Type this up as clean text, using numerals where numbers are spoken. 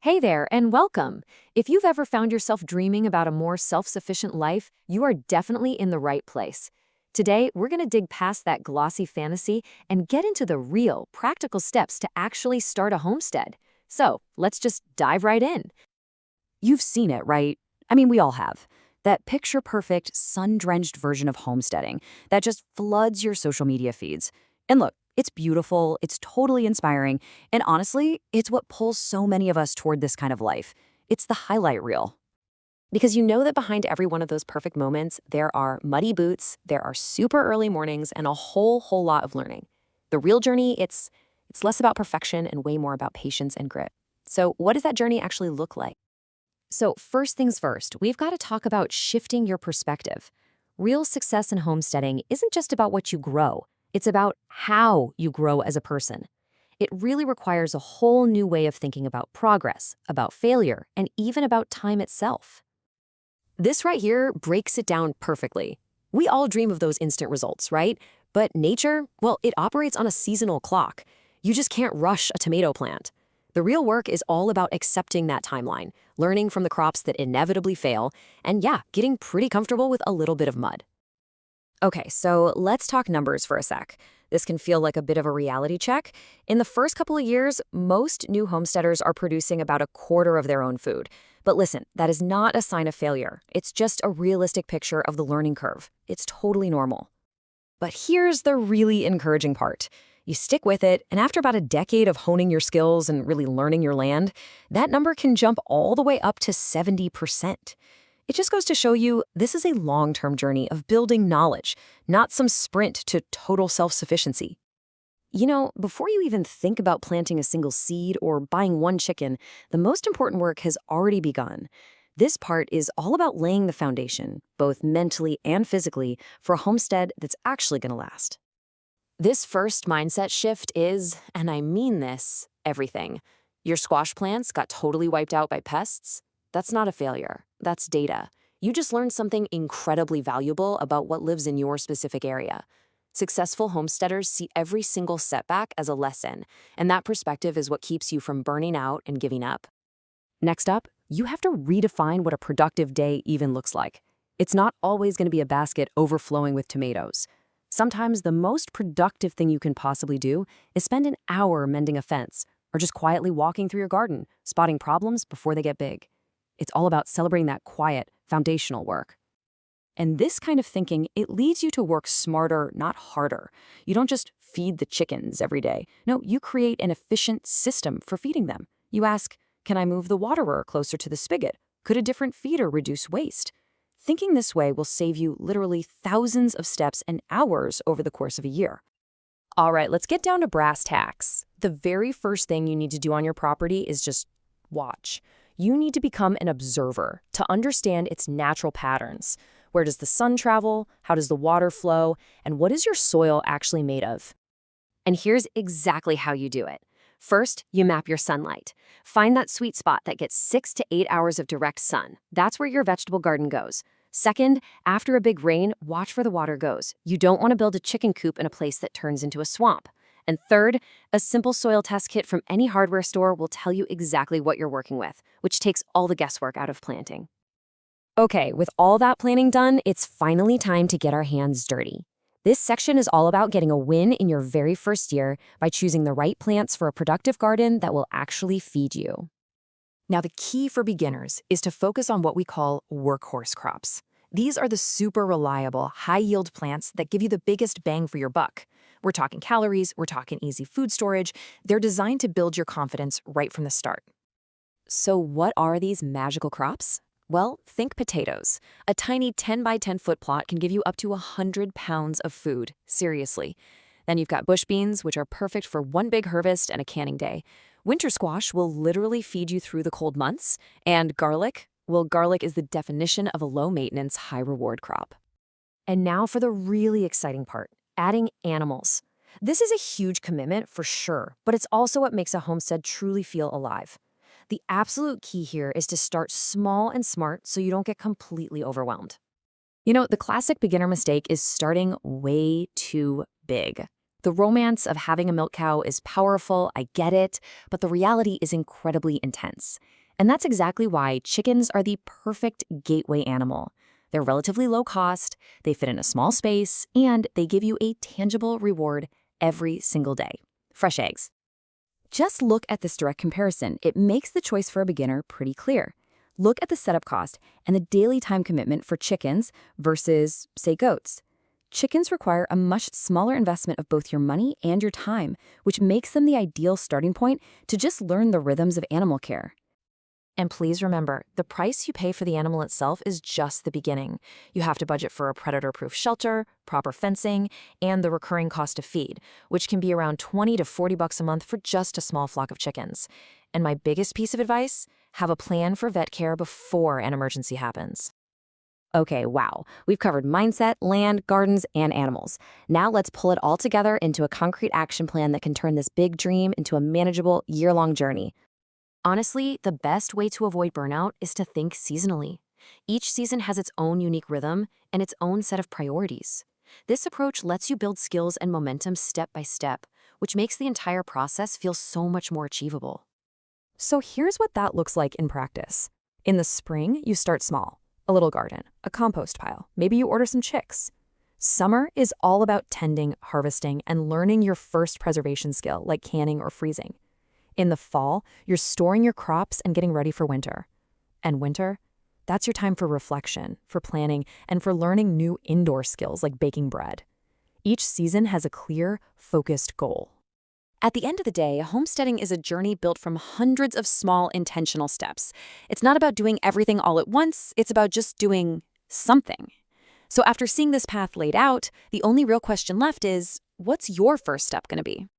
Hey there, and welcome. If you've ever found yourself dreaming about a more self-sufficient life, you are definitely in the right place. Today, we're going to dig past that glossy fantasy and get into the real, practical steps to actually start a homestead. So, let's just dive right in. You've seen it, right? I mean, we all have. That picture-perfect, sun-drenched version of homesteading that just floods your social media feeds. And look, it's beautiful, it's totally inspiring, and honestly, it's what pulls so many of us toward this kind of life. It's the highlight reel. Because you know that behind every one of those perfect moments, there are muddy boots, there are super early mornings, and a whole lot of learning. The real journey, it's less about perfection and way more about patience and grit. So, what does that journey actually look like? So, first things first, we've got to talk about shifting your perspective. Real success in homesteading isn't just about what you grow, it's about how you grow as a person. It really requires a whole new way of thinking about progress, about failure, and even about time itself. This right here breaks it down perfectly. We all dream of those instant results, right? But nature, well, it operates on a seasonal clock. You just can't rush a tomato plant. The real work is all about accepting that timeline, learning from the crops that inevitably fail, and yeah, getting pretty comfortable with a little bit of mud. Okay, so let's talk numbers for a sec. This can feel like a bit of a reality check. In the first couple of years, most new homesteaders are producing about a quarter of their own food. But listen, that is not a sign of failure. It's just a realistic picture of the learning curve. It's totally normal. But here's the really encouraging part. You stick with it, and after about a decade of honing your skills and really learning your land, that number can jump all the way up to 70%. It just goes to show you this is a long-term journey of building knowledge, not some sprint to total self-sufficiency. You know, before you even think about planting a single seed or buying one chicken, the most important work has already begun. This part is all about laying the foundation, both mentally and physically, for a homestead that's actually going to last. This first mindset shift is, and I mean this, everything. Your squash plants got totally wiped out by pests? That's not a failure. That's data. You just learned something incredibly valuable about what lives in your specific area. Successful homesteaders see every single setback as a lesson, and that perspective is what keeps you from burning out and giving up. Next up, you have to redefine what a productive day even looks like. It's not always going to be a basket overflowing with tomatoes. Sometimes the most productive thing you can possibly do is spend an hour mending a fence or just quietly walking through your garden, spotting problems before they get big. It's all about celebrating that quiet, foundational work. And this kind of thinking, it leads you to work smarter, not harder. You don't just feed the chickens every day. No, you create an efficient system for feeding them. You ask, can I move the waterer closer to the spigot? Could a different feeder reduce waste? Thinking this way will save you literally thousands of steps and hours over the course of a year. All right, let's get down to brass tacks. The very first thing you need to do on your property is just watch. You need to become an observer to understand its natural patterns. Where does the sun travel? How does the water flow? And what is your soil actually made of? And here's exactly how you do it. First, you map your sunlight. Find that sweet spot that gets 6 to 8 hours of direct sun. That's where your vegetable garden goes. Second, after a big rain, watch where the water goes. You don't want to build a chicken coop in a place that turns into a swamp. And third, a simple soil test kit from any hardware store will tell you exactly what you're working with, which takes all the guesswork out of planting. Okay, with all that planning done, it's finally time to get our hands dirty. This section is all about getting a win in your very first year by choosing the right plants for a productive garden that will actually feed you. Now, the key for beginners is to focus on what we call workhorse crops. These are the super reliable, high-yield plants that give you the biggest bang for your buck. We're talking calories, we're talking easy food storage. They're designed to build your confidence right from the start. So what are these magical crops? Well, think potatoes. A tiny 10 by 10 foot plot can give you up to 100 pounds of food, seriously. Then you've got bush beans, which are perfect for one big harvest and a canning day. Winter squash will literally feed you through the cold months. And garlic? Well, garlic is the definition of a low-maintenance, high-reward crop. And now for the really exciting part, adding animals. This is a huge commitment for sure, but it's also what makes a homestead truly feel alive. The absolute key here is to start small and smart so you don't get completely overwhelmed. You know, the classic beginner mistake is starting way too big. The romance of having a milk cow is powerful, I get it, but the reality is incredibly intense. And that's exactly why chickens are the perfect gateway animal. They're relatively low cost, they fit in a small space, and they give you a tangible reward every single day. Fresh eggs. Just look at this direct comparison. It makes the choice for a beginner pretty clear. Look at the setup cost and the daily time commitment for chickens versus, say, goats. Chickens require a much smaller investment of both your money and your time, which makes them the ideal starting point to just learn the rhythms of animal care. And please remember, the price you pay for the animal itself is just the beginning. You have to budget for a predator-proof shelter, proper fencing, and the recurring cost to feed, which can be around $20 to $40 a month for just a small flock of chickens. And my biggest piece of advice, have a plan for vet care before an emergency happens. Okay, wow. We've covered mindset, land, gardens, and animals. Now let's pull it all together into a concrete action plan that can turn this big dream into a manageable, year-long journey. Honestly, the best way to avoid burnout is to think seasonally. Each season has its own unique rhythm and its own set of priorities. This approach lets you build skills and momentum step by step, which makes the entire process feel so much more achievable. So here's what that looks like in practice. In the spring, you start small. A little garden, a compost pile, maybe you order some chicks. Summer is all about tending, harvesting, and learning your first preservation skill like canning or freezing. In the fall, you're storing your crops and getting ready for winter. And winter, that's your time for reflection, for planning, and for learning new indoor skills like baking bread. Each season has a clear, focused goal. At the end of the day, homesteading is a journey built from hundreds of small, intentional steps. It's not about doing everything all at once, it's about just doing something. So after seeing this path laid out, the only real question left is, what's your first step going to be?